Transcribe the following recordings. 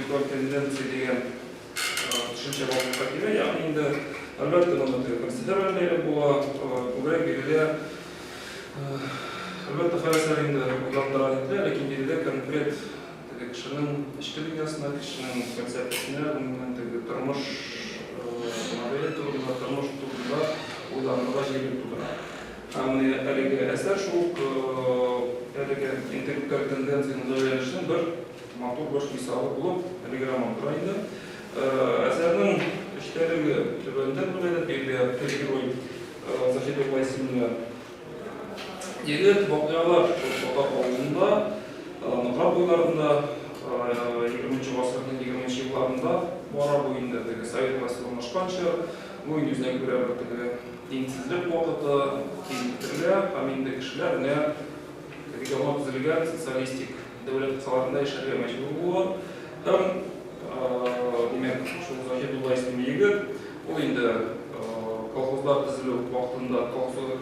радикал тенденция деген düşünce bakımda gibi yani indi elbette anlatıyor. Konsiderlerle bu buraya gelirler. Elbette felsefelinde uygulandıran ettiler, lakin bir de konkret kişinin işkiliyasına, kişinin felsefesine, bunun durmuş modeli turunda, durmuş turunda uygulandıran şeyler turunda. Yani elge eser şu, elge entelektüel tendensiyanın öğrenişinin bir matur baş misalı bulup elge romandraydı. Eserinin işleri türünden dolayı bir Peşkiroy Zahidullah isimli yeri vakıyalar sokak olduğunda Nıkrab boylarında 20. asırın 20. yıllarında bu ara boyunda Sovet Vlasti'nin bu yüzüne göre dinsizlik vakıtı keyiftirler, haminde kişiler ne regional düzülgen sosyalistik devlet kısalarında yaşarıya mecbur olur. Hem demek şu Zahidullah isimli yigit, o indi kolxozlar tizilip vaxtında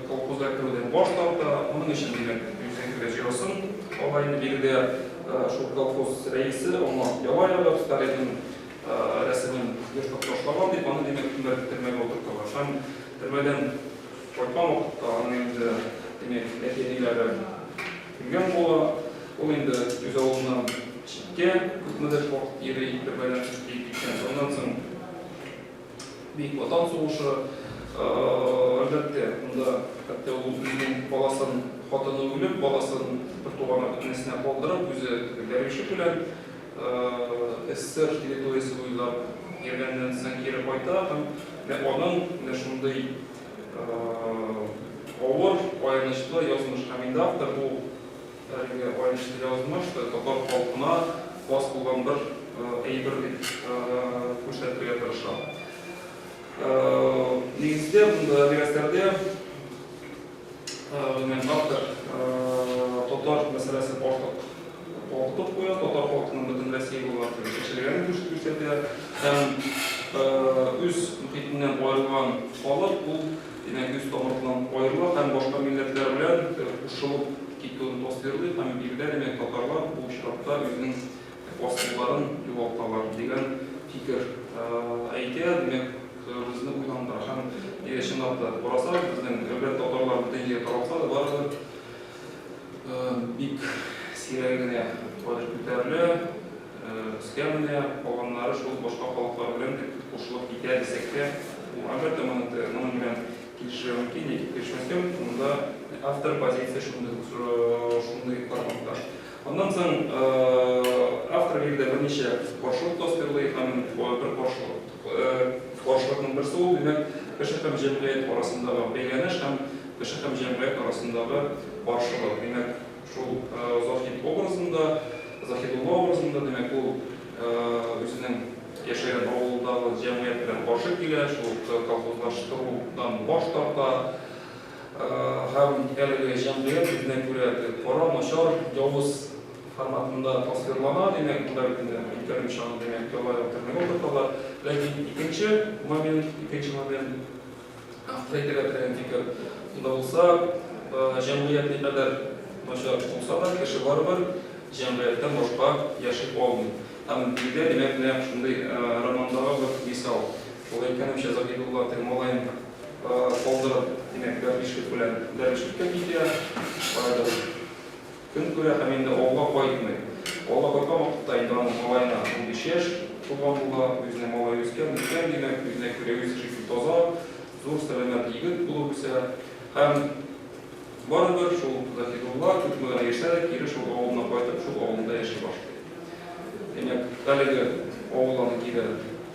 kolxozlar kirudен başlardı, onun için demek yüzden kireceğisin. Olayını bir de şu kolxoz reisi, ona yavaş Stalin'in resimini yırtıp taşlaman deyip, onu demek tümler bitirmeye oturttular. Hem bitirmeden koytman vaxtda, onun indi demek etediğileri bilgen bola, o indi güzel olduğundan çıkken, kutmadır vaxt yeri bitirmeden çıkken, ondan sonra Büyük Vatan Soğuşu, elbette bunda hatta o özünün balasının hatını ölüp, balasının bir tuğana nesine kaldırıp, özü dervişlik bilen SSR territoriyası boylap gelgenden sen geri koyta, ve onun şunday ağır ayrınışlı yazmış haminde avtor bu ayrınışlı yazmış, Tatar halkına bas bulgan bir eybir ko'rsatishga tirishadi. Negizde bunda derslerde avtor Tatar meselesini ortaq qo'yadi, Tatar xalqining butun Rossiya bo'ylab yashaganini ko'rsatadi. Ham o'z muhitidan ayrilgan holat bu demak o'z tomiridan ayrilib, ham boshqa millatlar bilan qo'shilib ketuvini tasvirlaydi. Ham birda demak Tatarlar bu ishtirokda o'zining bostiqlarini yo'qotadilar degan fikr aytadi. Demak bizni uylandırır. Hem yaşınlarda orasak, bizden elbette Tatarlar bütün yere tarafsa da var büyük siraygine varış güterli, skemine, olanları şu başka halklar bilen koşulup gider desek de bu elbette onun bilen kilişiyorum ki, ne kilişmesem, bunda avtor pozisyonu şunday formatlar. Ondan sonra avtor bir de bir neçe koşuluk tasvirlayı, hem bir koşuluk Başlıkның birisi ol, demek Peşehem Cemiyet arasındağı beyleniş, hem Peşehem Cemiyet arasındağı başlığı. Demek şu Zahid obrazında, Zahidullah obrazında demek bu özünün yaşayan avuldağı cemiyet bilen başlık ile, şu kolxozlaştırıdan baş tarta, hem elge cemiyet özüne göre para, naşar, yavuz formatında tasvirlana, demek bunlar ilkerim şanı demek yollar yaptırmaya oturtalar. Lakin ikinci moment avtoriyetler etiren fikir bunda olsa, cemiyet ne kadar naşar olsa da kişi var cemiyetten başka yaşayıp olmuyor. Hem bir de demek ne şunday romandağı bir misal. Olayken hemşe Zahidullah Termolay'ın kaldırıp demek dervişlikle gidiyor. Gün göre hemen de oğla koymuyor. Oğla koyma vakitte indanın olayına düşer. Tuğan buла özüne mala yüzken, demek özüne göre yüz şekil toza, zor selamet yigit bulup ise hem barıdır şu Zahidullah tutmadan yaşadı, geri şu oğluna koyup şu oğlunda yaşay başladı. Demek dalga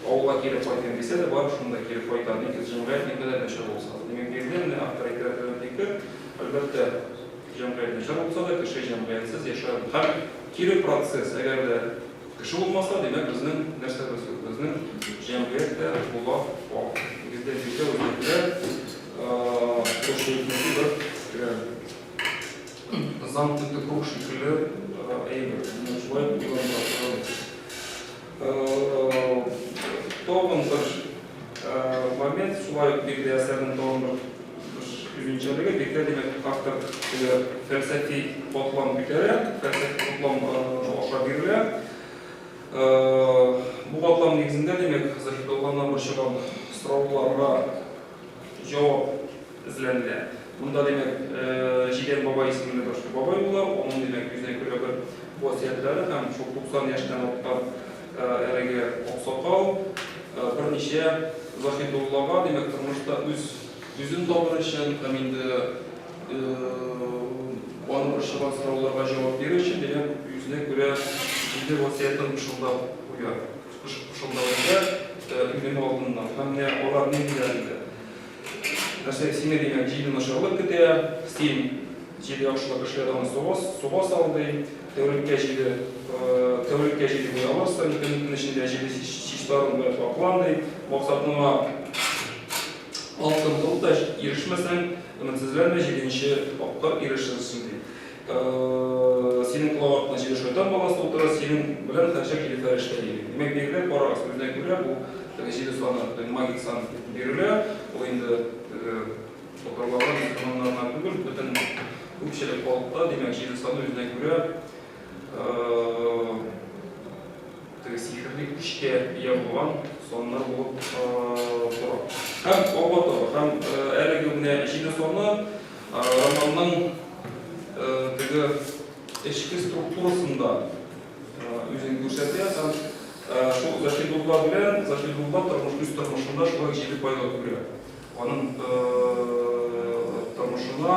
oğula geri koytan dese de var şunda geri koytan ikiz cemiyet ne kadar neşe olsa. Demek birden avtoriyetlerindeki elbette cemiyet neşe olsa da kişi cemiyetsiz yaşar. Hem geri proses eğer de kişi olmasa demek bizning narsa bizning jamiyatda bular bor. Bizda juda o'zbeklar qo'shilishni bir замкнутый круг shekilli ayber. Shunday uylantiradi. To'g'ri bir moment shulay bir asarning to'g'ri üzüncəligi beklər demək avtor felsefi toplam bükərək, felsefi toplam aşağı birilə атлам негізінде демек Захидулладан бір шығған сұрауларға жауап ізленді. Мұнда демек Жиден бабай исемінде бір бабай болар, оның демек өзіне көре бір уасиетлері һәм 90 яшьтан аттан әріге оқсақал бірнеше Захидуллаға демек тұрмышта өзін табыр үшін һәм енді оның бір шыған сұрауларға жауап беру үшін демек өзіне көре Жиде уасиетін пұшылдауында үйлену алдында һәм олар не дейді? Сене демек Жиден ұшырылып кете, сен Жиде ақшылық ішлерден суға салды, тәулікке Жиде бой алырсың, күннің ішінде Жиде шиштарын бәрі бақыланды, мақсатыңа алтын қылда ерішмесің, үмітсізленме Жиденше баққар ерішірсің дейді. Сенің құлағатына Жиде шайтан баласы отыра, сенің білін қанша келі фәрішті дейді. Демек бегілер бара сөзіне көре, бұл Жиде саны магит сан берілі, ол енді отырлаған мұсылмандарына түгіл, бүтін көпшілік халықта демек Жиде саны өзіне көре сихірлік күшке ие болған сонлар болып тұр. Һәм оғаты, һәм әлігі Жиде саны романның ішкі структурасында өзін көрсетті. Захидулла білен, Захидулла өз тұрмышында шулай Жиде пайда көре. Оның тұрмышына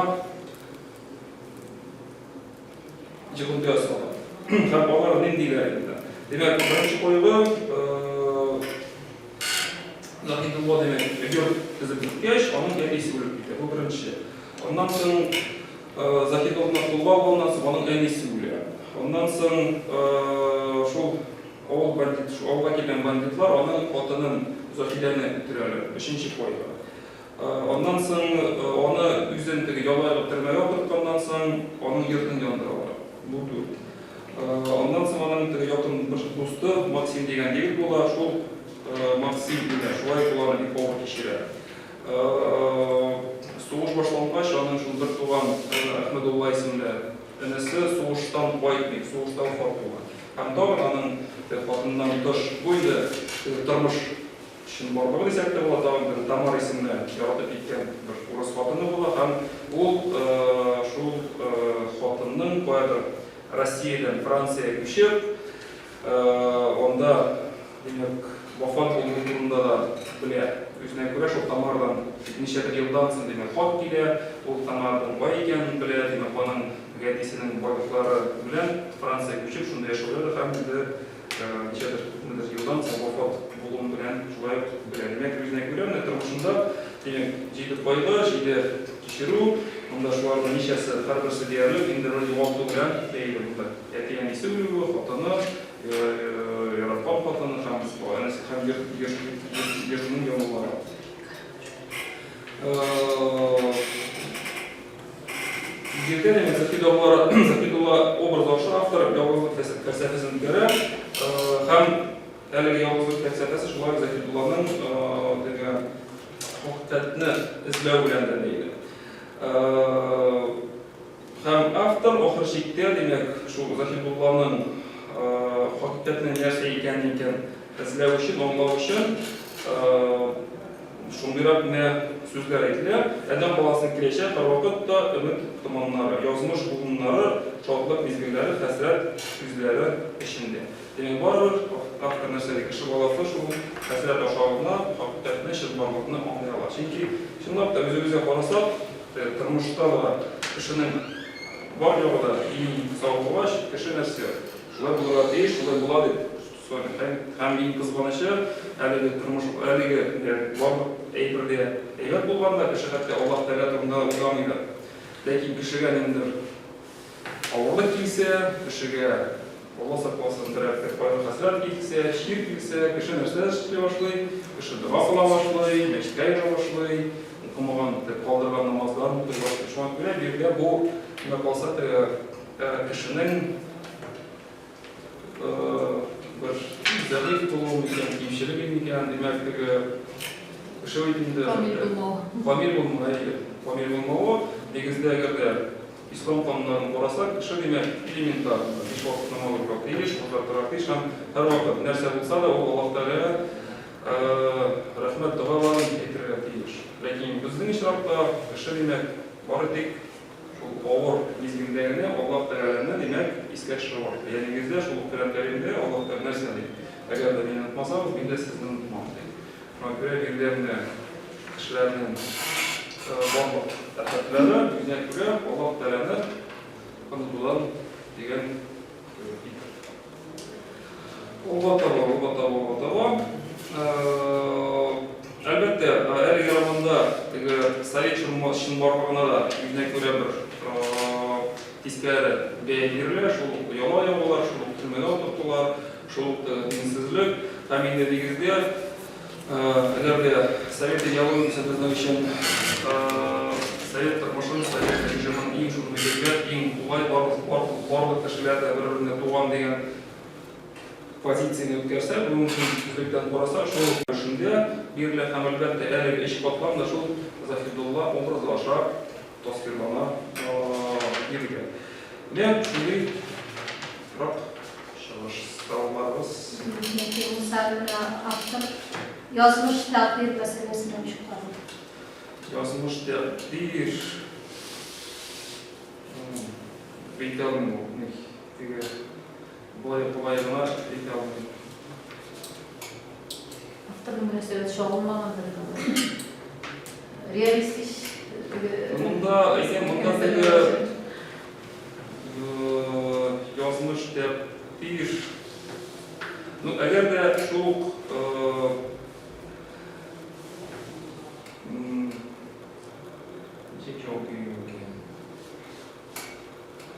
жығылды асылы. Һәм олар нен дейлер енді. Демек, бірінші қойғы Захидулла демек өгер тізіп біткеш, оның әкесі өліп кетті. Бұл бірінші. Ондан соң Захидулланың құлға болғаннан соң оның әнесі өлі. Ондан соң ауылға келген бандитлар оның қотының Захиданы түрәлі. Үшінші қойғы. Ondan soň onu üzüntüge yolayıp türmeye oturtkandan soň onun yurtun yandıralар. Bu dört. Ondan soň onun yakın bir dostu Maksim degen yigit bolar. Şol Maksim bilen şulay bularni ipova kişiler. Soğuş başlangaç onun şol bir tuğan Ahmedullah isimli enesi soğuştan baytmeyip, soğuştan fark bolar. Hem dağın onun fatından dış boyda turmuş Şimdi barbara desek de болады, Tamar isimli yaratып кеткен bir орыс хатыны була, һәм ул шул хатынның кайда Россиядан Францияга күчеп, онда демек вафат булган турында да белә. Үзенә күрә шул Тамардан ничәдер елдан соң демек хат килә, ул Тамардан бай икәнен белә, демек аның гадисенең байлыклары белән Франциягә күчеп шунда яшәүләр һәм ничәдер елдан соң вафат bulun bilen şulay bilen demek yüzüne göre ne tarafında Jide bayga, Jide kişiru, onda şuların nişesi her birisi değerli, indirli oldu bilen değil burada. Etiyen isi ürüyor, hatanı, yaratpan hatanı hem yerinin yolları. Jirden emin Захидулла образлашы автор, yalnızlık felsefesini göre hem әлеге yalnızlık felsefesi şulay Захидулланың hakikatini izleu bilen de deydi. Hem автор ahir şekilde demek şu Захидулланың hakikatini nerse ekanini izleu için, anlау için şundayrak ne sözler aytılıyor. Adam balasının kireçe her vakitda ümit tumanları, yazmış bulunları, şadlık mezgilleri, hasret yüzleri içinde. Demek barır, автор нәрсәле кеше баласы шул хәсрәт ашавына, хакыйкатьне, шырбарлыкны аңлый ала. Чөнки чынлап та үзебезгә карасак, тормышта да кешенең бар ягында иң саулыгы, кеше нәрсә шулай булырга тиеш, шулай була дип һәм иң кызганычы, әлеге тормыш, әлеге барлык әйбергә әйбәт булганда кеше хәтта Аллаһ Тәгалә турында уйламый да. Ләкин кешегә ниндидер авырлык килсә, кешегә Allah saklaсын taraftar bayram hasret kilse, şiir kilse, kişi нәрсә эшли башлый, кеше дуа кыла башлый, мәчеткә йөри башлый, укымаган, калдырган намазларын укый башлый. Шуңа күрә биргә бу нima калса кешенең bir зәгыйф булуы микән, кимчелек микән, димәк кеше инде камил булмауы, негездә әгәр İslam kanunlarını korasak, şu demek elementar, hiç vakit namazı bırak değil, hiç vakit değil, her vakit nerse bulsa da o Allah Teala'ya rahmet dualarını getirir. Lakin bizning işrakta şu demek var tek şu ağır mezgildegini Allah Teala'nın demek isketişi var. Yani bizde şu Kur'an-ı Allah Teala nerse değil. Eğer de beni unutmasanız, ben de sizden unutmam değil. Şuna göre birilerine kişilerinin bomba tahtatları bizden göre Allah Teala'nın unutulan degen Allah Teala. Elbette her yaramanda Sovet şunun barmağına da bizden göre bir tiskari beğenirler, şuluk yola yolar, şuluk tümene oturttular, şuluk dinsizlik. Haminde degizde eğer de Sovet'e yalan bizden için Sovet tartışmanın Sovet rejiminin en şunu bilgiler, en kolay barbuk kişilerde birbirine tuğan degen pozitsiyani o'tkazsa, bunun uchun o'zbekdan ko'rasa, shu shunda birlar ham albatta ellik ish qoplamda shu Zahidulloh obrazlasha tasvirlana birga. Men shunday biroq savollarimiz Yazmış takdir meselesinden çıkalım. Yazmış takdir Beytalım o. Kolayına Beytalım. Avtorun meselesi şu olmamalıdır. Realistik. Bunda yazmış takdir. Eğer de şu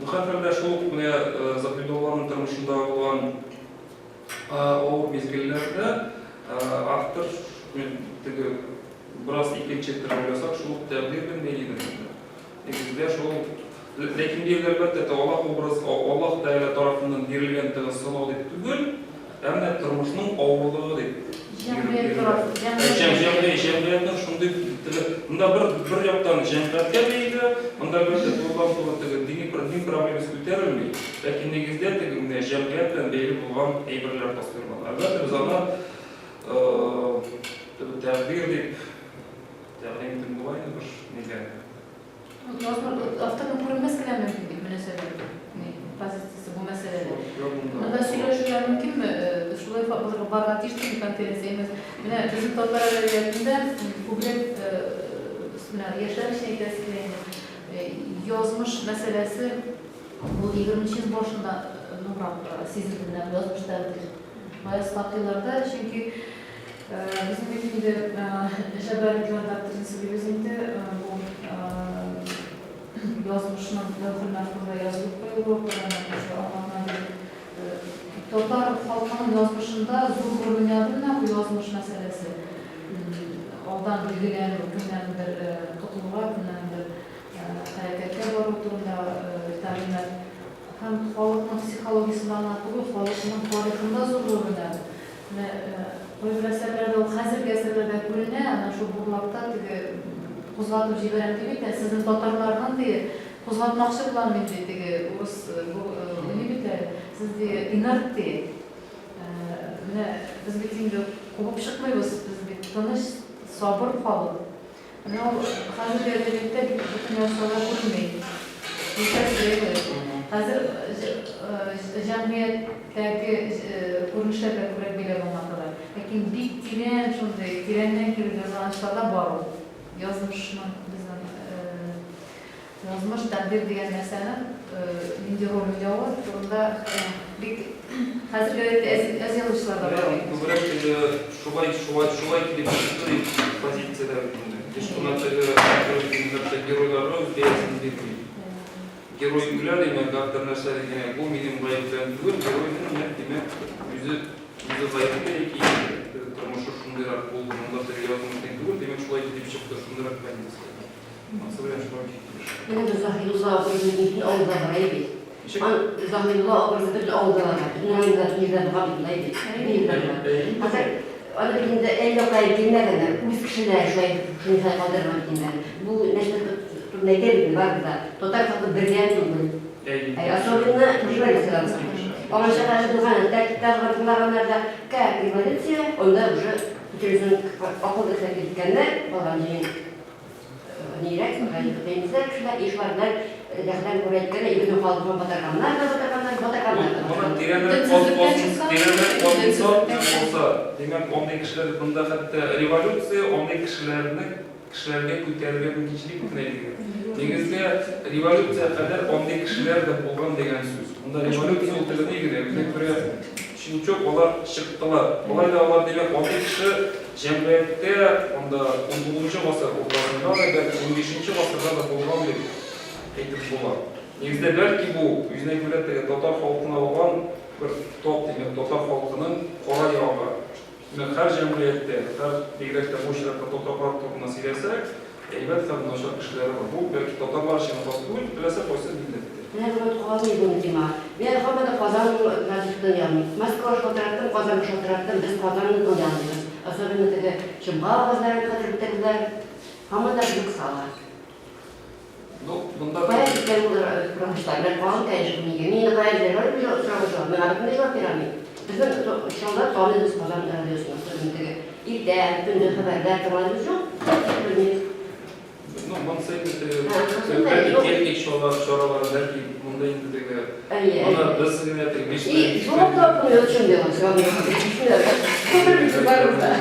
Muhatabda şu Zahidullah'ın tanışında olan o mezgillerde автор biraz ikinci türlüyorsak şu tabirden neydi? Bizler şu lekin bir elbette Allah obraz Allah Teala tarafından verilgen tılsımı deyip tügül, hem de tırmışının oğulluğu deyip. Cemiyetler şunday bunda bir yaptan cemiyetke beydi, bunda bir de din problemesi köterilmeyi. Lakin negizde cemiyetten beyli bulgan eyberler tasvirlanır. Elbette biz ona tabir deyip tağlimden dolayı bir nege. Avtorun kurulması kadar mümkün değil mesela. Pozisyonu bu meselede. Bunda söyleşiler mümkün mü? Şurayı bargat işte bir konferansiyemiz. Bizim toplar arasında bugün yaşar şey destekleyen yazmış meselesi bu 20. yıl başında sizlerden yazmışlardır. Bazı takdirlerde çünkü bizim ülkede Jaber Gönderttiğiniz gibi bizim de bu yazmışının hırnaklığı yazılıp koyulup Toplar halkının yazmışında zor görünüyordu bu yazmış meselesi. Oradan bilgilerin günlerdir tutulurlar, günlerdir hareketler var oturumda talimler. Hem halkın psikolojisinden anlattığı, halkının tarihinde zor görünüyordu. Böyle eserlerde, o hazır eserlerde görünüyor, ama şu burlakta qo'zg'atib jiberen demek, sizin totarlardan diye qo'zg'atmoqchi bo'laman deydi, o'z bu nima deydi, sizni inert deydi. Biz bitinga quvib chiqmaymiz, biz tinish, sabr qolib. Hozir adabiyotda butun yoshlar bo'lmaydi. Hozir jamiyatdagi ko'rinishlarga ko'ra belgilanmoqdalar. Lekin bik teran shunday, terandan kelib yozilishlar bor. Yazmışın bizden yazmış takdir diyen mesela video rolünde var. Burada bir hazır görevli az yazmışlar da var. Bu bıraktığı şuvay gibi bir pozisyonda işte bunlar geroyları özdeğizin bir geroy güler demek aktarlar sadece bu benim gayipten değil geroyun ne demek yüzü gayipte iki Тому şunday rak oldu, bunda da yazılmıştan değil demek şulay gidip çıktı, şunday rak ben dedim. Nasıl şunday gitmiş? Yine de Zahidullah Obrazı'nın ağızlarına iyi. Zahidullah Obrazı'nın ağızlarına, inanılmaz birden habiblaydı. Hatta öyle birinde en yok ayıp dinlerden, biz kişiler şunu kaldırmak dinler. Bu neşte ne geldi var da. Total fakir bir yer tutmuş. Особенно журналистам. Ama şahane duhanın terkipler var bunlardan kayıt rivalitsiye onda уже televizyon akılda sergilenenler falan diye niyet denizler kişiler iş varlar dahlen kurayetleri ibn Haldun batakanlar Bana direnler olsa, demek onday kişiler bunda hatta revolüksiya onday kişilerge ko'tarilgan mümkinchilik bo'lmaydi. Negizde revolüksiya kadar onday kişiler de bo'lgan degan so'z. Bunda revolüksiya o'tirgani edi. Bizga ko'ra shunchoq ular chiqdilar. Ular da demak onday kishi jamiyatda onda 19-asr o'rtasida va 15-asrda da bo'lgan deb aytib bo'ladi. Negizde belki bu yüzüne göre Tatar halkına olan bir top demek, Tatar halkının qora yog'i. Har jamiyatda, har devletda bu ishlarda Tatar turna siylesek, elbette naşar kişiler var. Bu belki Tatarlar için fasıl, bilese qo'ysa biladi. Ben bunu qo'ymayman bunu dema. Men hamada Qozon radiodan ya'ni Moskva shotiratdan Qozon shotiratdan biz Qozonni o'ylaymiz. Особенно taga Chimg'azlar qadrdiklar hamada yuksala. Ну, bunda Поэтому professorlar falan tecrübeli. Meni qayerdalar bir so'rashdi. Men adını javob beraman. Bizim inşallah tanıyız Qozon radiosunun sözündeki ilk değerli haberler tanıyız yok. Ну, man sen belki teknik şoraları belki bunda indi de. Ona biz yine tek bir şey. İyi, çok da yapmıyor çünkü. Çok da bir şey var burada.